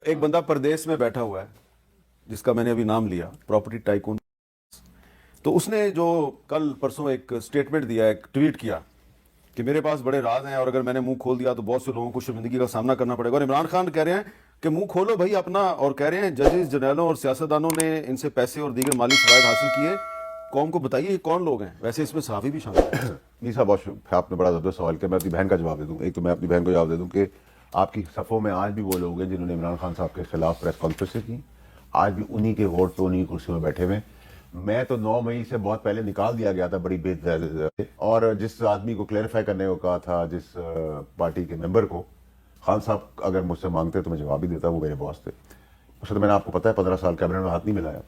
ایک بندہ پردیس میں بیٹھا ہوا ہے جس کا میں نے ابھی نام لیا، پراپرٹی ٹائکون. تو اس نے جو کل پرسوں ایک سٹیٹمنٹ دیا، ایک ٹویٹ کیا کہ میرے پاس بڑے راز ہیں اور اگر میں نے منہ کھول دیا تو بہت سے لوگوں کو شرمندگی کا سامنا کرنا پڑے گا. اور عمران خان کہہ رہے ہیں کہ منہ کھولو بھائی اپنا، اور کہہ رہے ہیں ججز، جرنیلوں اور سیاستدانوں نے ان سے پیسے اور دیگر مالی فوائد حاصل کیے. قوم کو بتائیے یہ کون لوگ ہیں؟ ویسے اس میں صحافی بھی شامل ہیں. نہیں صاحب، بہت آپ نے بڑا زبردست سوال کیا. میں اپنی بہن کا جواب دے دوں. ایک تو میں اپنی بہن کو جواب دے دوں کہ آپ کی صفوں میں آج بھی وہ لوگ ہیں جنہوں نے عمران خان صاحب کے خلاف پریس کانفرنسیں کی. آج بھی انہی کے ووٹ پہ انہی کرسیوں میں بیٹھے ہوئے. میں تو 9 مئی سے بہت پہلے نکال دیا گیا تھا بڑی اور جس آدمی کو کلیریفائی کرنے کو کہا تھا، جس پارٹی کے ممبر کو، خان صاحب اگر مجھ سے مانگتے تو میں جواب ہی دیتا. وہ میرے باس تھے. اس سے تو میں نے آپ کو پتا ہے 15 سال کیبنٹ میں ہاتھ نہیں ملایا.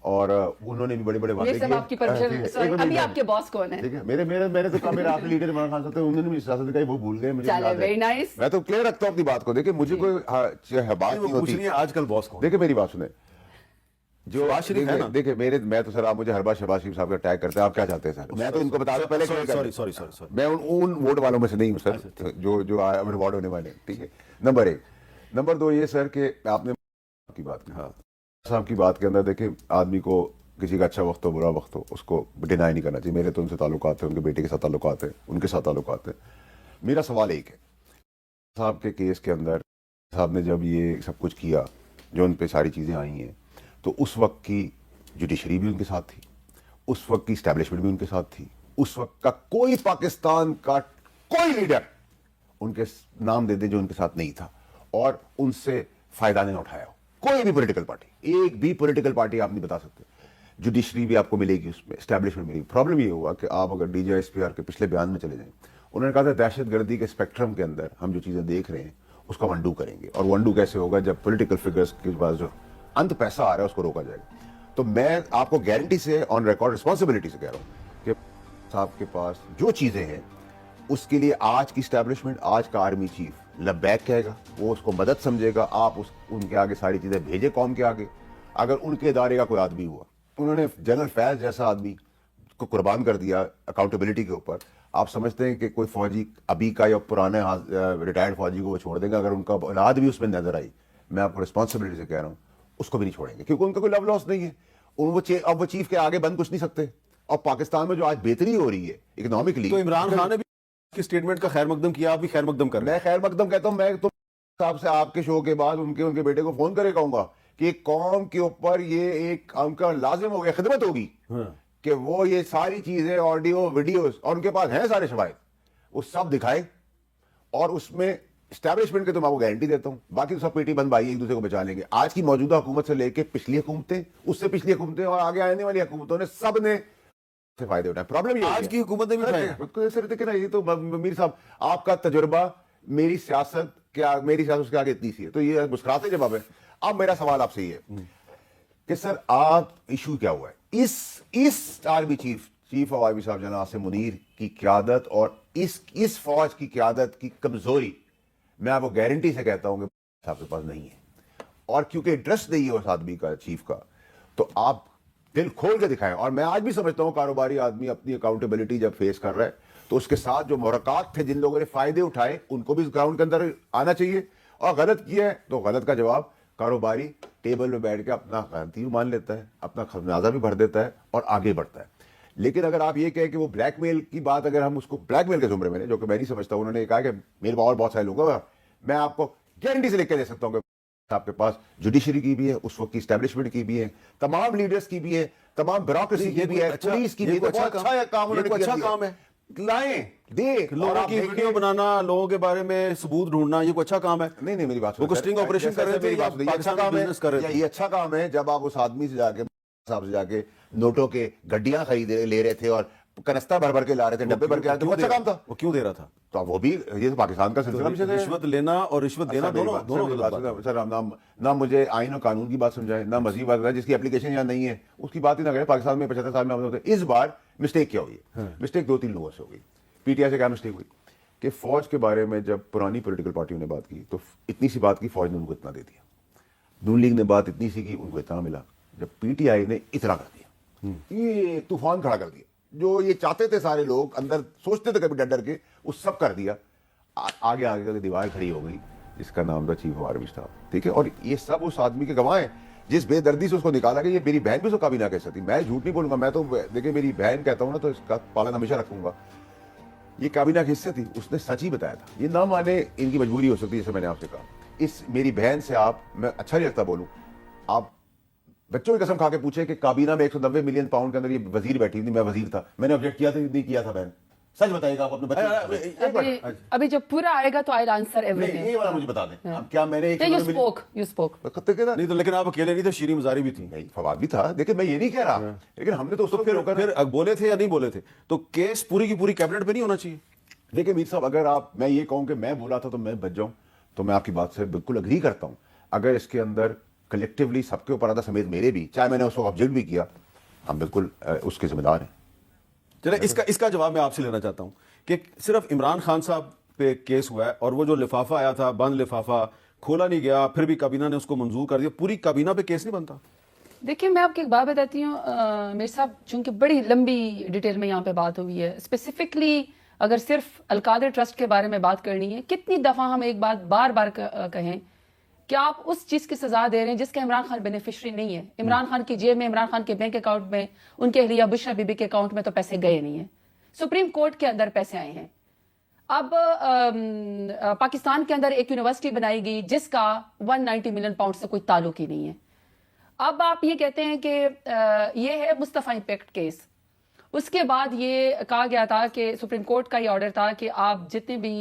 اور انہوں نے بھی بڑے بڑے وعدے کیے. آپ کی پرمیشن، ابھی آپ کے باس کون ہیں؟ ٹھیک ہے، میرے تو کہا، میرے آخری لیڈر عمران خان صاحب تھے. انہوں نے بھی سیاست دکھائی، وہ بھول گئے. مجھے یاد ہے. میں تو کلیئر رکھتا ہوں اپنی بات کو. دیکھیں مجھے کوئی بات نہیں ہوتی. آج کل باس کون؟ دیکھیں میری بات سنیں. جو دیکھیں میں تو سر، آپ مجھے ہر بار شہباز شریف صاحب کا اٹیک کرتے ہیں. آپ کیا چاہتے ہیں سر؟ میں تو ان کو بتا دوں پہلے. سوری میں ان ووٹ والوں میں سے نہیں ہوں سر جو ریوارڈ ہونے والے ہیں. ٹھیک ہے، نمبر 1. نمبر 2 یہ سر کہ آپ نے کی بات کی صاحب کی بات کے اندر دیکھیں، آدمی کو کسی کا اچھا وقت ہو برا وقت ہو اس کو ڈینائی نہیں کرنا چاہیے. میرے تو ان سے تعلقات ہیں، ان کے بیٹے کے ساتھ تعلقات ہیں، ان کے ساتھ تعلقات ہیں. میرا سوال ایک ہے، صاحب کے کیس کے اندر صاحب نے جب یہ سب کچھ کیا، جو ان پہ ساری چیزیں آئی ہیں، تو اس وقت کی جوڈیشری بھی ان کے ساتھ تھی، اس وقت کی اسٹیبلشمنٹ بھی ان کے ساتھ تھی. اس وقت کا کوئی پاکستان کا کوئی لیڈر ان کے نام دے دے جو ان کے ساتھ نہیں تھا اور ان سے فائدہ نہیں اٹھایا ہو. کوئی بھی پولیٹیکل پارٹی، ایک بھی پولیٹیکل پارٹی آپ نہیں بتا سکتے. جوڈیشری بھی آپ کو ملے گی، اس میں اسٹیبلشمنٹ ملے گی. پرابلم یہ ہوا کہ آپ اگر D G S P R کے پچھلے بیان میں چلے جائیں، انہوں نے کہا تھا دہشت گردی کے اسپیکٹرم کے اندر ہم جو چیزیں دیکھ رہے ہیں اس کو ونڈو کریں گے. اور ونڈو کیسے ہوگا؟ جب پولیٹیکل فگرز کے پاس جو انت پیسہ آ رہا ہے اس کو روکا جائے گا. تو میں آپ کو گارنٹی سے آن ریکارڈ رسپانسبلٹی سے کہہ رہا ہوں کہ صاحب کے پاس جو چیزیں ہیں اس کے لیے آج کی اسٹیبلشمنٹ، آج کا آرمی چیف لبیک کہے گا، وہ اس کو مدد سمجھے گا. آپ ان کے آگے ساری چیزیں بھیجے قوم کے آگے. اگر ان کے ادارے کا کوئی آدمی ہوا، انہوں نے جنرل فیض جیسا آدمی کو قربان کر دیا اکاؤنٹیبلٹی کے اوپر، آپ سمجھتے ہیں کہ کوئی فوجی ابھی کا یا پرانے ریٹائرڈ فوجی کو وہ چھوڑ دیں گے؟ اگر ان کا اولاد بھی اس میں نظر آئی، میں آپ کو رسپانسبلٹی سے کہہ رہا ہوں اس کو بھی نہیں چھوڑیں گے، کیونکہ ان کا کوئی لو لاس نہیں ہے. اب وہ چیف کے آگے بند کچھ نہیں سکتے. اور پاکستان میں جو آج بہتری ہو رہی ہے اکنامکلی، تو عمران خان نے بھی کی سٹیٹمنٹ کا خیر مقدم کیا، آپ بھی خیر مقدم کر رہے ہیں. میں خیر مقدم کہتا ہوں. میں تو صاحب سے آپ کے شو کے بعد ان کے بیٹے کو فون کرے کہوں گا کہ قوم کے اوپر یہ ایک ان کا لازم ہو گیا، خدمت ہوگی کہ وہ یہ ساری چیزیں آڈیو ویڈیوز، اور ان کے پاس ہیں سارے شواہد، وہ سب دکھائے. اور اس میں اسٹیبلشمنٹ کے تو میں آپ کو گارنٹی دیتا ہوں باقی تو سب پیٹی بند بھائی ایک دوسرے کو بچا لیں گے. آج کی موجودہ حکومت سے لے کے پچھلی حکومتیں، اس سے پچھلی حکومتیں اور آگے آنے والی حکومتوں نے سب نے سے فائدے اٹھائے. پرابلم یہ آج کی حکومت نے بھی اٹھائے. یہ تو میر صاحب آپ کا تجربہ میری سیاست اس کے آگے اتنی سی ہے. تو یہ مسکراتے جواب ہے. اب میرا سوال آپ سے یہ ہے کہ سر آپ ایشو کیا ہوا ہے اس آرمی چیف آف آرمی صاحب جناب عاصم منیر کی قیادت اور اس فوج کی قیادت کی کمزوری، میں آپ کو گارنٹی سے کہتا ہوں کہ صاحب کے پاس نہیں ہے. اور کیونکہ انٹرسٹ نہیں ہے اس آدمی کا، چیف کا، تو آپ دل کھول کے دکھائیں. اور میں آج بھی سمجھتا ہوں کاروباری آدمی اپنی اکاؤنٹیبلٹی جب فیس کر رہا ہے تو اس کے ساتھ جو محرکات تھے، جن لوگوں نے فائدے اٹھائے، ان کو بھی گراؤنڈ کے اندر آنا چاہیے. اور غلط کیا ہے تو غلط کا جواب کاروباری ٹیبل پہ بیٹھ کے اپنا غلطی بھی مان لیتا ہے، اپنا خمیازہ بھی بھر دیتا ہے اور آگے بڑھتا ہے. لیکن اگر آپ یہ کہیں کہ وہ بلیک میل کی بات، اگر ہم اس کو بلیک میل کے زمرے میں، جو کہ میں نہیں سمجھتا، انہوں نے کہا کہ میرے اور بہت سارے لوگوں کا، میں آپ کو گارنٹی سے لکھ کے دے سکتا ہوں کہ آپ کے پاس جوڈیشری کی بھی ہے، اس وقت کی اسٹیبلشمنٹ کی بھی ہے، تمام لیڈرز کی بھی ہے، تمام بیوروکریسی کی بھی ہے، پولیس کی بھی ہے. اچھا کام ہے، لائیں دے لوگوں کی ویڈیو بنانا، لوگوں کے بارے میں ثبوت ڈھونڈنا، یہ کوئی اچھا کام ہے؟ نہیں میری بات وہ کو سٹنگ آپریشن کر رہے تھے، یہ اچھا کام ہے. یہ اچھا کام ہے جب آپ اس آدمی سے جا کے صاحب سے جا کے نوٹوں کے گڈیاں لے رہے تھے اور کنستہ بھر بھر کے لا رہے تھے، ڈبے بھر کے لا رہے تھے. وہ اچھا کام تھا. وہ کیوں دے رہا تھا؟ تو وہ بھی یہ تو پاکستان کا سلسلہ، رشوت لینا اور رشوت دینا دونوں. سر نہ مجھے آئین اور قانون کی بات سمجھائے، نہ مزید بات جس کی اپلیکیشن یہاں نہیں ہے اس کی بات ہی نہ کریں. پاکستان میں 75 سال میں ہوتے. اس بار مسٹیک کیا ہوئی ہے؟ مسٹیک 2-3 لوگوں سے ہو گئی. پی ٹی آئی سے کیا مسٹیک ہوئی کہ فوج کے بارے میں جب پرانی پولیٹیکل پارٹیوں نے بات کی تو اتنی سی بات کی، فوج نے ان کو اتنا دے دیا. نون لیگ نے بات اتنی سی کی، ان کو اتنا ملا. جب پی ٹی آئی نے اتنا کر دیا، یہ طوفان کھڑا کر دیا. جو یہ چاہتے تھے سارے لوگ اندر سوچتے تھے کبھی ڈر ڈر کے، وہ سب کر دیا. آگے آگے دیوار کھڑی ہو گئی इसका नाम था चीफ ऑफ आर्मी स्टाफ, ठीक है। और ये सब उस आदमी के गवाह हैं जिस बेदर्दी से उसको निकाला गया। ये मेरी बहन भी उसको काबीना कह सकती, मैं झूठ नहीं बोलूंगा, मैं तो देखिए मेरी बहन कहता हूँ ना तो इसका पालन हमेशा रखूंगा। ये काबीना की हिस्से थी, उसने सच ही बताया था। ये ना माने इनकी मजबूरी हो सकती है, जैसे मैंने आपसे कहा। इस मेरी बहन से आप, मैं अच्छा नहीं लगता बोलूं, आप बच्चों की कसम खा के पूछे कि काबीना में 190 मिलियन पाउंड के अंदर ये वजीर बैठी थी, मैं वजीर था, मैंने ऑब्जेक्ट किया था नहीं किया था? बहन सच बताइएगा आप अपने बच्चे। अभी जब पूरा आएगा तो आई आंसर एवरीथिंग। ये वाला मुझे बता दें अब, क्या मैंने you spoke नहीं तो, लेकिन आप अकेले नहीं थे, शीरी मजारी भी थी, नहीं फवाद भी था, देखिए मैं ये नहीं कह रहा, लेकिन हमने तो उसको फिर बोले थे या नहीं बोले थे, तो केस पूरी की पूरी कैबिनेट पे नहीं होना चाहिए। देखिए मीर साहब, अगर आप, मैं ये कहूं कि मैं बोला था तो मैं बच जाऊं, तो मैं आपकी बात से बिल्कुल अग्री करता हूं। अगर इसके अंदर कलेक्टिवली सबके ऊपर आता, समेत मेरे भी, चाहे मैंने उसको ऑब्जेक्ट भी किया, हम बिल्कुल उसके जिम्मेदार हैं। चले इसका जवाब मैं आपसे लेना चाहता हूं कि सिर्फ इमरान खान साहब पे केस हुआ है और वो जो लिफाफा आया था, बंद लिफाफा, खोला नहीं गया, फिर भी काबीना ने उसको मंजूर कर दिया, पूरी काबीना पे केस नहीं बनता? देखिए मैं आपको एक बात बताती हूँ मेरे साहब, चूंकि बड़ी लंबी डिटेल में यहाँ पे बात हुई है, स्पेसिफिकली अगर सिर्फ अलकादर ट्रस्ट के बारे में बात करनी है, कितनी दफा हम एक बात बार बार कहें कि आप उस चीज की सजा दे रहे हैं जिसका इमरान खान बेनिफिशरी नहीं है। इमरान खान की जेब में, इमरान खान के बैंक अकाउंट में, उनके अहलिया बुशरा बीबी के अकाउंट में तो पैसे गए नहीं है, सुप्रीम कोर्ट के अंदर पैसे आए हैं। अब पाकिस्तान के अंदर एक यूनिवर्सिटी बनाई गई जिसका 190 मिलियन पाउंड से कोई ताल्लुक ही नहीं है। अब आप ये कहते हैं कि ये है मुस्तफा इंपैक्ट केस। उसके बाद ये कहा गया था कि सुप्रीम कोर्ट का ये ऑर्डर था कि आप जितने भी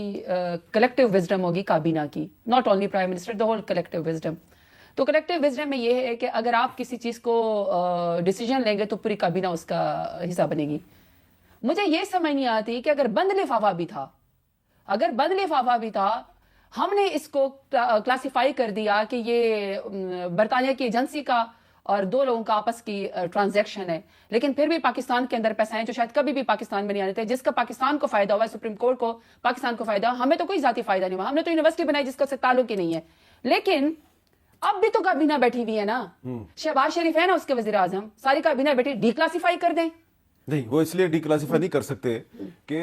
कलेक्टिव विजडम होगी काबीना की, not only prime minister, the whole collective wisdom, तो कलेक्टिव विजडम में ये है कि अगर आप किसी चीज को डिसीजन लेंगे तो पूरी काबीना उसका हिस्सा बनेगी। मुझे ये समझ नहीं आती कि अगर बंद लिफाफा भी था, अगर बंद लिफाफा भी था, हमने इसको क्लासिफाई कर दिया कि ये बरतानिया की एजेंसी का और दो लोगों का आपस की ट्रांजैक्शन है, लेकिन फिर भी पाकिस्तान के अंदर पैसे आए जो शायद कभी भी पाकिस्तान में नहीं आने थे, जिसका पाकिस्तान को फायदा हुआ है, सुप्रीम कोर्ट को पाकिस्तान को फायदा, हमें तो कोई जाती फायदा नहीं हुआ, हमने तो यूनिवर्सिटी बनाई जिसका उससे ताल्लुक ही नहीं है। लेकिन अब भी तो काबीना बैठी हुई है ना, शहबाज शरीफ है ना उसके वजीर आजम, सारी काबीना बैठी, डिक्लासिफाई कर दें। नहीं, वो इसलिए डिक्लासिफाई नहीं कर सकते कि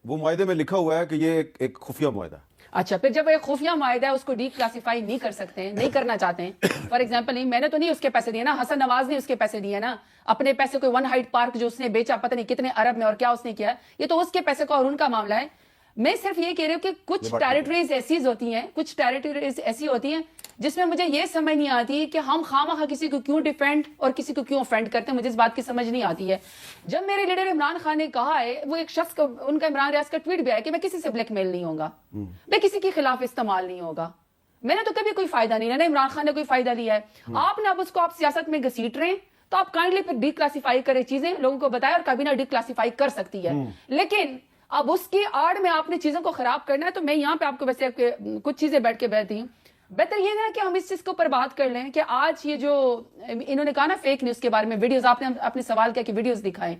वो मुआहदे में लिखा हुआ है कि ये एक खुफिया मुआहदा। अच्छा, फिर जब एक खुफिया मुआहदा है उसको डिक्लासिफाई नहीं कर सकते हैं, नहीं करना चाहते हैं, फॉर एग्जांपल नहीं, मैंने तो नहीं उसके पैसे दिए ना, हसन नवाज ने उसके पैसे दिए ना, अपने पैसे कोई वन हाइट पार्क जो उसने बेचा पता नहीं कितने अरब में और क्या उसने किया, ये तो उसके पैसे का और उनका मामला है। मैं सिर्फ ये कह रही हूँ कि कुछ टेरिटरीज ऐसी होती हैं, कुछ टेरिटरीज ऐसी होती हैं जिसमें मुझे ये समझ नहीं आती कि हम खामखा किसी को क्यों डिफेंड और किसी को क्यों ऑफेंड करते हैं, मुझे इस बात की समझ नहीं आती है। जब मेरे लीडर इमरान खान ने कहा है, वो एक शख्स को, उनका इमरान रियाज का ट्वीट भी आया कि मैं किसी से ब्लैकमेल नहीं होगा, मैं किसी के खिलाफ इस्तेमाल नहीं होगा, मैंने तो कभी कोई फायदा नहीं लिया, ना इमरान खान ने कोई फायदा लिया है। आपने अब उसको आप सियासत में घसीट रहे हैं, तो आप काइंडली फिर डिक्लासिफाई करें चीजें, लोगों को बताएं, और काबीना डिक्लासिफाई कर सकती है। लेकिन अब उसकी आड़ में आपने चीजों को खराब करना है, तो मैं यहाँ पे आपको वैसे कुछ चीजें बैठ के बैठती हूँ। बेहतर ये है कि हम इस चीज के ऊपर बात कर लें कि आज ये जो इन्होंने कहा ना फेक न्यूज के बारे में, वीडियोस, आपने सवाल किया कि वीडियोस दिखाएं।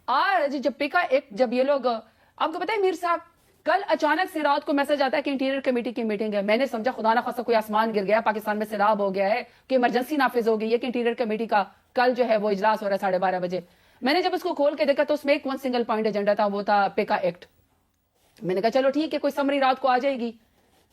आज जब पिका एक, जब ये लोग, आपको पता है मीर साहब, कल अचानक से रात को मैसेज आता है कि इंटीरियर कमेटी की मीटिंग है। मैंने समझा खुदा ना खासा कोई आसमान गिर गया, पाकिस्तान में सैलाब हो गया है, कि इमरजेंसी नाफिज हो गई है, कि इंटीरियर कमेटी का कल जो है वो इजलास हो रहा है 12:30 बजे। मैंने जब उसको खोल के देखा तो उसमें एक सिंगल पॉइंट एजेंडा था, वो था पेका एक्ट। मैंने कहा चलो ठीक है, कोई समरी रात को आ जाएगी,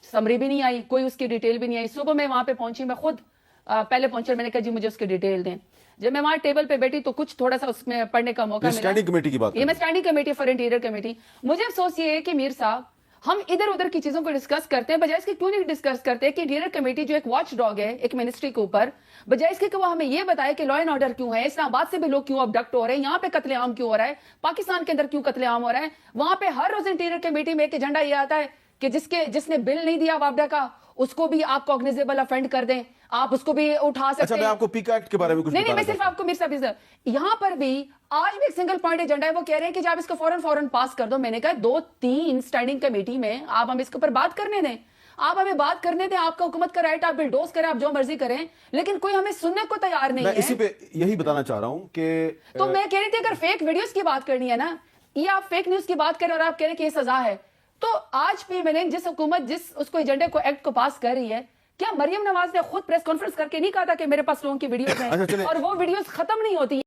समरी भी नहीं आई, कोई उसकी डिटेल भी नहीं आई। सुबह मैं वहां पे पहुंची, मैं खुद पहले पहुंची, मैंने कहा जी मुझे उसकी डिटेल दें। जब मैं वहां टेबल पे बैठी तो कुछ थोड़ा सा उसमें पढ़ने का मौका मिला। स्टैंडिंग कमेटी की बात, ये मैं standing committee for interior committee. मुझे अफसोस ये है कि मीर साहब, हम इधर उधर की चीजों को डिस्कस करते हैं, बजाय इसके क्यों नहीं डिस्कस करते कि इंटीरियर कमेटी जो एक वॉच डॉग है एक मिनिस्ट्री के ऊपर, बजाय इसके कि वो हमें ये बताए कि लॉ एंड ऑर्डर क्यों है, इस्लामाबाद से भी लोग क्यों अबडक्ट हो रहे हैं, यहाँ पे कत्लेआम क्यों हो रहा है, पाकिस्तान के अंदर क्यों कत्लेआम हो रहा है। वहां पे हर रोज इंटीरियर कमेटी में एक एजेंडा ये आता है कि जिसने बिल नहीं दिया वापडा का, उसको भी आप कॉग्निजेबल ऑफेंड कर दें, आप उसको भी उठा सकते हैं। अच्छा, मैं आपको पीका एक्ट के बारे में कुछ नहीं, मैं सिर्फ आपको मेरे साथ यहाँ पर भी आज भी एक सिंगल पॉइंट एजेंडा है, वो कह रहे हैं कि जब इसको फौरन पास कर दो। मैंने कहा 2-3 स्टैंडिंग कमेटी में आप हम इसके ऊपर बात करने दें, आप हमें बात करने दें, आपका हुकूमत का राइट, आप बिलडोज करें, आप जो मर्जी करें, लेकिन कोई हमें सुनने को तैयार नहीं है। इसी पे यही बताना चाह रहा हूं कि तो मैं कह रही थी अगर फेक वीडियोस की बात करनी है ना, ये आप फेक न्यूज की बात करें और आप कह रहे हैं कि ये सजा है, तो आज भी मैंने जिस हुकूमत जिस उसको एजेंडे को एक्ट को पास कर रही है, क्या मरियम नवाज ने खुद प्रेस कॉन्फ्रेंस करके नहीं कहा था कि मेरे पास लोगों की वीडियोस हैं, और वो वीडियोस खत्म नहीं होती।